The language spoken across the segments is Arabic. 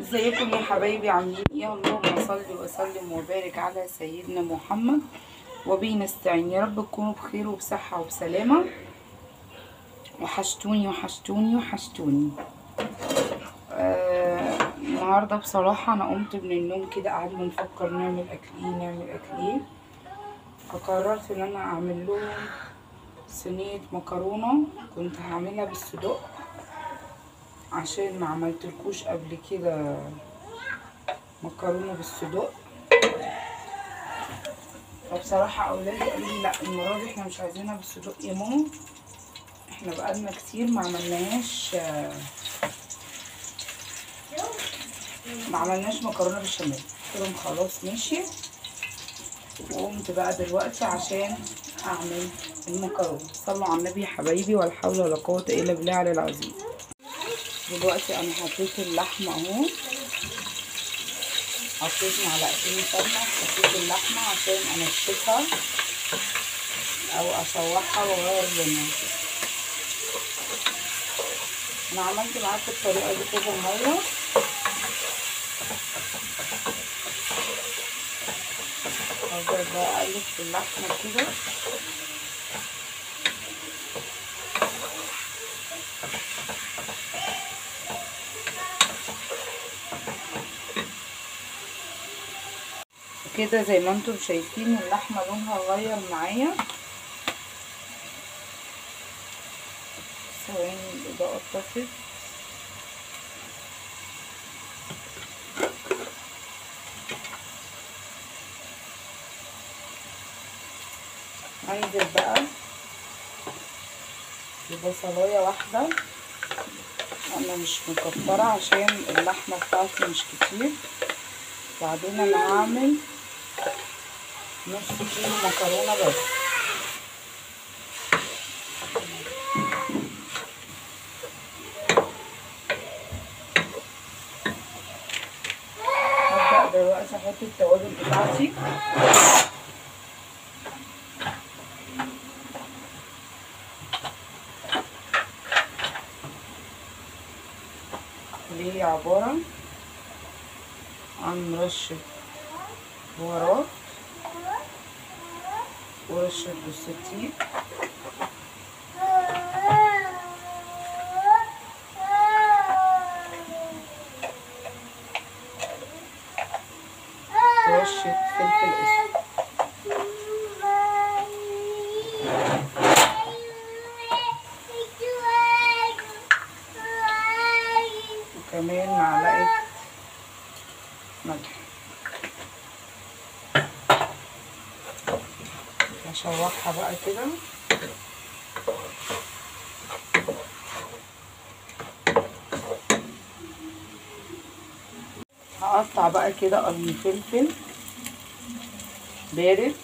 ازيكم يا حبايبي، عاملين ايه؟ اللهم صل وسلم وبارك على سيدنا محمد وبه نستعين. يا رب تكونوا بخير وبصحة وبسلامة. وحشتوني وحشتوني وحشتوني. النهارده بصراحة انا قمت من النوم كده، قعدنا نفكر نعمل اكل ايه. فقررت ان انا اعمل لهم صينية مكرونة. كنت هعملها بالصدق عشان ما عملتلكوش قبل كده مكرونة بالصدق. فبصراحة أولادي قالوا لي لا، المرة دي احنا مش عايزينها بالصدق يا ماما، احنا بقالنا كتير ما عملناش مكرونة بالبشاميل. قلت لهم خلاص ماشي. وقمت بقى دلوقتي عشان أعمل المكرونة. صلوا على النبي يا حبايبي، ولا حول ولا قوة إلا بالله العلي العظيم. دلوقتي أنا حطيت اللحمة أهو، حطيت معلقتين سمنة، حطيت اللحمة عشان أنشفها أو أشوحها وأغير لونها. أنا عملت معاكم الطريقة دي كذا مرة. هفضل بقى أقلب في اللحمة كده كده زي ما انتم شايفين اللحمة لونها اتغير معايا. ثواني الإضاءة اتطفت. هنزل بقى ببصلاية واحدة، انا مش مكترة عشان اللحمة بتاعتي مش كتير. بعدين انا هعمل نص كيلو مكرونة بس. هبدأ دلوقتي احط التوابل بتاعتي. اللي هي عبارة عن رشة بهارات ورشة جوز الطيب ورشة فلفل اسود وكمان معلقة ملح. هشوحها بقى كده. هقطع بقى كده قرن فلفل بارد،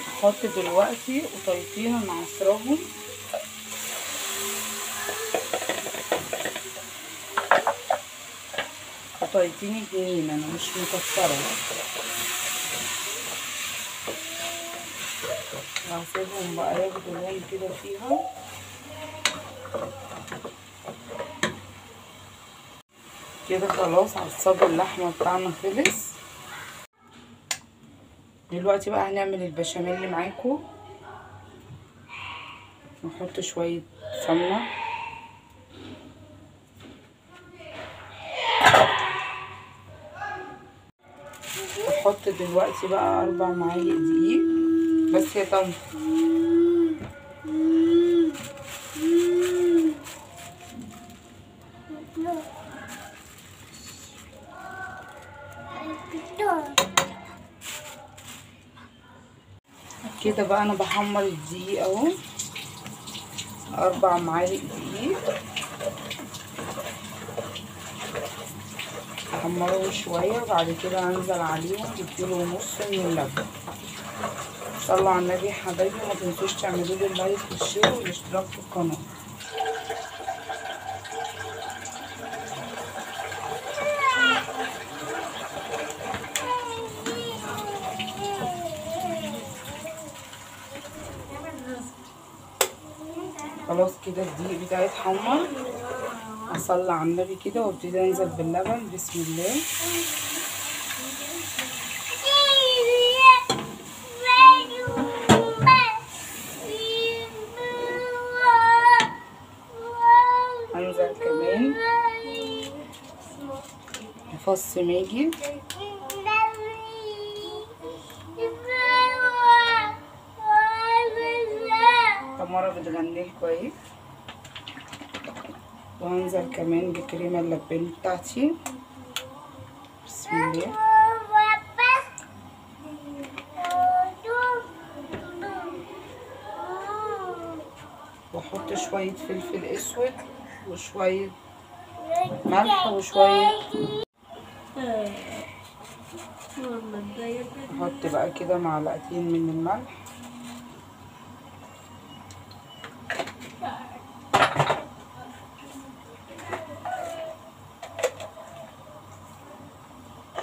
هحط دلوقتي قطيفين انا عصراهم قطيفين اتنين، انا مش مكسره. هسيبهم بقى ياخدوا لون كده فيها. كده خلاص عصاج اللحمه بتاعنا خلص. دلوقتي بقى هنعمل البشاميل معاكم. نحط شويه سمنه، هحط دلوقتي بقى 4 معالق دقيق بس يا طنط. كده بقى انا بحمر الدقيق اهو، 4 معالق دقيق. احمره شويه، بعد كده هنزل عليهم بكيلو ونص من اللبن. صلوا على النبي يا حبايبي، ما تنسوش تعملوا لي اللايك والشير والاشتراك في القناه. خلاص كده الدقيق بتاعي اتحمر. اصلي على النبي كده وابتدي انزل باللبن. بسم الله. انزل كمان فص ماجي. تمارا بتغني كويس. وهنزل كمان بكريمه اللباني بتاعتي. بسم الله. واحط شويه فلفل اسود وشويه ملح وشويه. احط بقى كده معلقتين من الملح.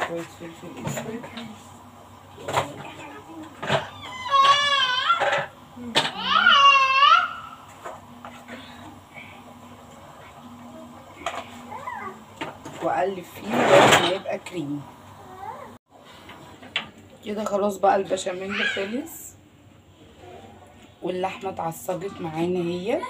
شوية فلفل اسود. واقلب فيه لغايه ما يبقى كريمي كده. خلاص بقى البشاميل خلص واللحمه اتعصجت معانا اهيت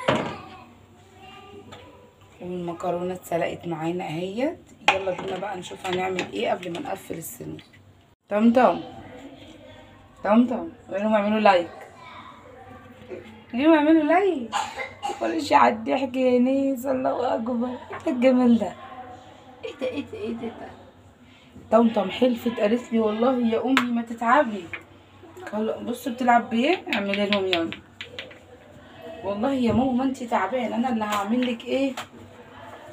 والمكرونه اتسلقت معانا اهيت. يلا بينا بقى نشوف هنعمل ايه قبل ما نقفل الصينيه. طمطم غيرهم يعملوا لايك. ماليش على الضحك يا ناس. الله اكبر. ايه الجمال ده؟ ايه ده طمطم حلفت قالت لي والله يا امي ما تتعبي. بصوا بتلعب بايه. اعملي لهم يلا. والله يا ماما ما انتي تعبانه. انا اللي هعمل لك ايه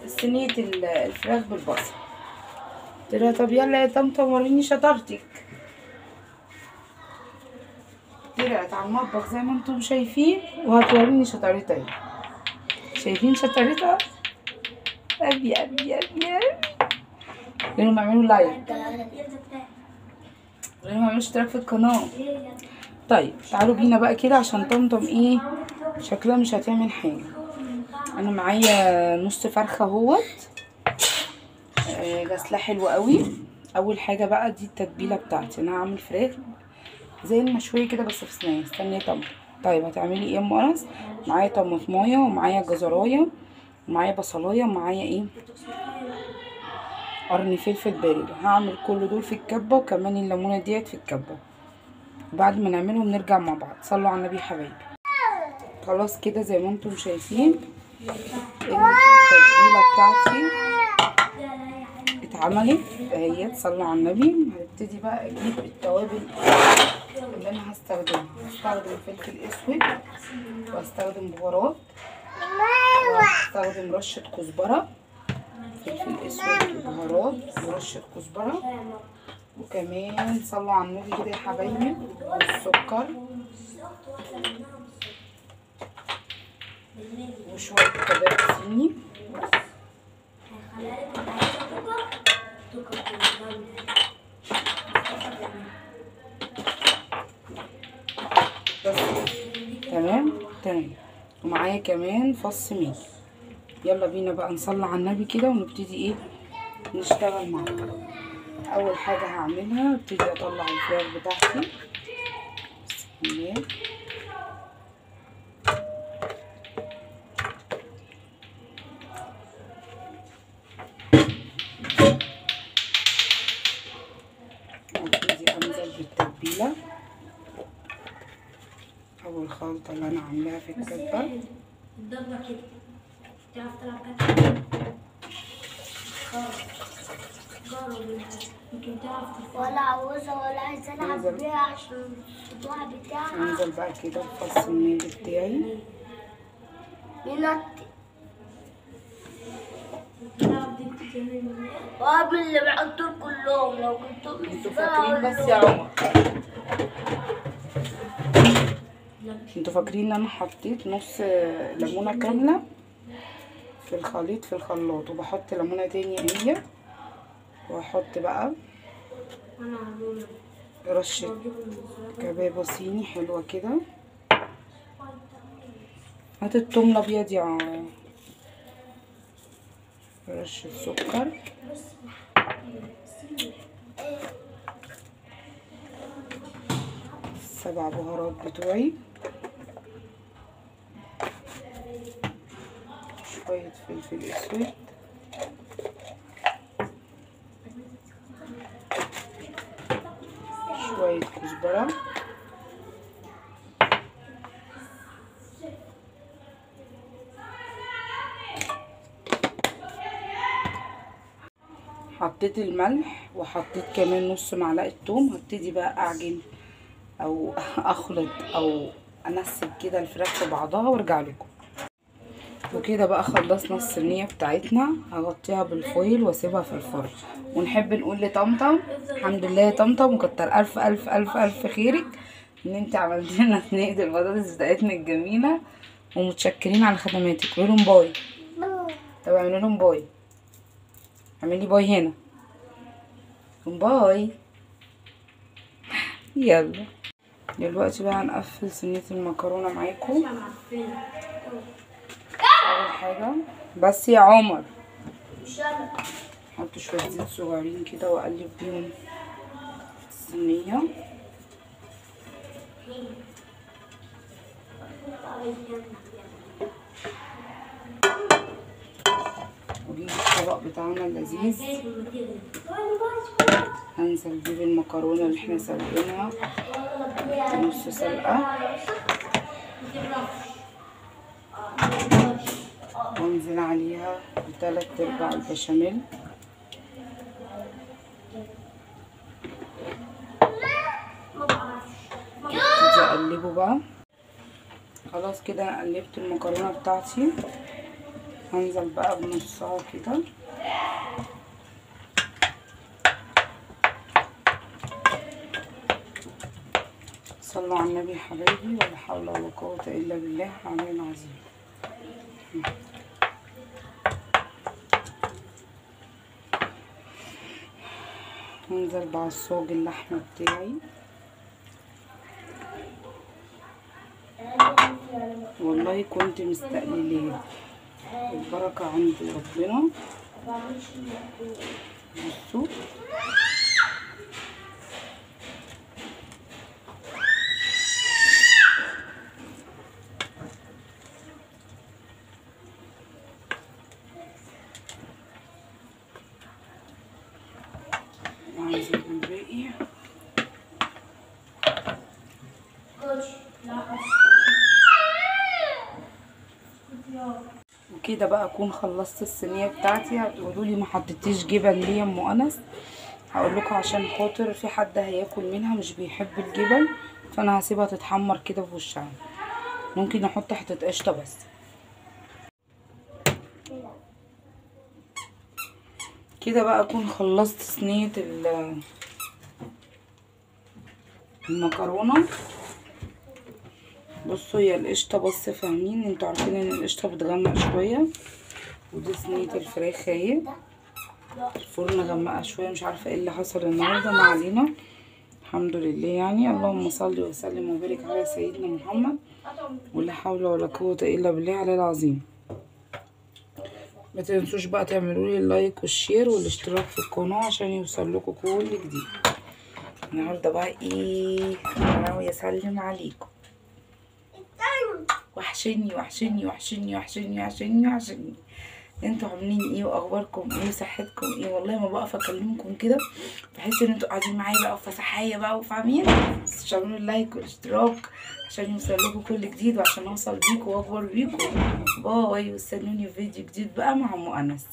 صينيه الفراخ بالبصل. قلت لها طب يلا يا طمطم وريني شطارتك. طلعت على المطبخ زي ما انتم شايفين وهتوريني شطارتها. شايفين شطارتها؟ ابي لانهم يعملوا لايك. لانهم يعملوا اشتراك في القناه. طيب تعالوا بينا بقى كده عشان طمطم ايه شكلها مش هتعمل حاجه. انا معايا نص فرخه اهوت غسلها حلو قوي. اول حاجه بقى دي التتبيله بتاعتي. انا هعمل فراخ زي المشويه كده بس في صينيه. استني يا طمطم. طيب هتعملي ايه يا ام انس؟ معايا طماطمايه ومعايا جزرايه ومعايا بصلايه ومعايا ايه قرن فلفل بارد. هعمل كل دول في الكبه وكمان الليمونه ديت في الكبه. وبعد ما نعملهم نرجع مع بعض. صلوا على النبي يا حبايبي. خلاص كده زي ما انتم شايفين التتبيله بتاعتي اتعملت اهيت. صلوا على النبي. هبتدي بقى اجيب التوابل اللي انا هستخدمها. هستخدم فلفل اسود وهستخدم بهارات وهستخدم رشه كزبره. فلفل اسود وبهارات ورشه كزبره وكمان صلوا على النبي كده يا حبايبي والسكر وشويه كباب صيني. بس تمام. ومعايا كمان فص ماجي. يلا بينا بقى نصلي على النبي كده ونبتدي ايه نشتغل مع بعض. اول حاجه هعملها ابتدي اطلع الفراخ بتاعتي. بسم الله. ابتدي انزل بالتتبيله او الخلطه اللي انا عاملاها في الكبه. الضربة كده تعرف تلعب كده؟ يمكن تعرف ولا عاوزة ولا عايزة ألعب بيها عشان الصداع بتاعها. انزل بقى كده بفص الماجي بتاعي. ينطي وقبل اللي بعطل كلهم لو كنتم انتوا فاكرين بس يا عمر. انتوا فاكرين ان انا حطيت نص ليمونه كامله في الخليط في الخلاط وبحط ليمونه تانية هي واحط بقى رشه كباب صيني حلوه كده هات التوم الابيض يا رشة سكر، 7 بهارات بتوعي، شوية فلفل اسود، شوية كزبرة، حطيت الملح وحطيت كمان نص معلقة توم. هبتدي بقى اعجن او اخلط او انسب كده الفراخ في بعضها وارجع لكم. وكده بقى خلصنا الصينيه بتاعتنا، هغطيها بالفويل واسيبها في الفرن. ونحب نقول لطمطم الحمد لله يا طمطم، وكتر الف الف الف الف خيرك ان انت عملتي لنا صينيه البطاطس بتاعتنا الجميله، ومتشكرين على خدماتك. قولوا لهم باي. طب اعملوا لهم باي، اعملي باي هنا، باي. يلا دلوقتي بقى هنقفل صينيه المكرونه معاكم. اول حاجه بس يا عمر احط شويه زيت صغيرين كده واقلب بيهم الصينيه. ونجيب الطبق بتاعنا اللذيذ، هنزل بيه بالمكرونه اللي احنا سلقناها نص سلقه، وانزل عليها ب3/4 البشاميل. ابتدي اقلبه بقى. خلاص كده انا قلبت المكرونه بتاعتي، هنزل بقى بنصها كده. صلوا على النبي يا حبايبي، ولا حول ولا قوه الا بالله العلي العظيم. هنزل بعصاج اللحمه بتاعي، والله كنت مستقللاه، البركه عند ربنا. بصوا وهنزل بالباقي. وكده بقى اكون خلصت الصينيه بتاعتي. هتقولوا لي ما حطيتيش جبن ليه يا ام انس؟ هقول لكم عشان خاطر في حد هياكل منها مش بيحب الجبن، فانا هسيبها تتحمر كده في وشها. ممكن احط حته قشطه بس. كده بقى اكون خلصت صينيه المكرونه. بصوا هي القشطه، بص فاهمين انتوا عارفين ان القشطه بتغمق شويه، ودي صينيه الفراخ اهي. الفرن غمقه شويه، مش عارفه ايه اللي حصل النهارده، ما علينا، الحمد لله يعني. اللهم صل وسلم وبارك على سيدنا محمد، ولا حول ولا قوه الا بالله العلي العظيم. ما تنسوش بقى تعملوا لي اللايك والشير والاشتراك في القناه عشان يوصل لكم كل جديد. النهارده بقى ايه، انا ويسلم عليكم، وحشني وحشني وحشني وحشني وحشني وحشني. انتوا عاملين ايه واخباركم ايه وصحتكم ايه؟ والله ما بقف اكلمكم كده بحس ان انتوا قاعدين معايا بقى وفسحايه بقى وفاهمين. بس اعملوا اللايك والاشتراك عشان يوصل لكم كل جديد، وعشان اوصل بيكم واكبر بيكم. باي، واستنوني في فيديو جديد بقى مع ام انس.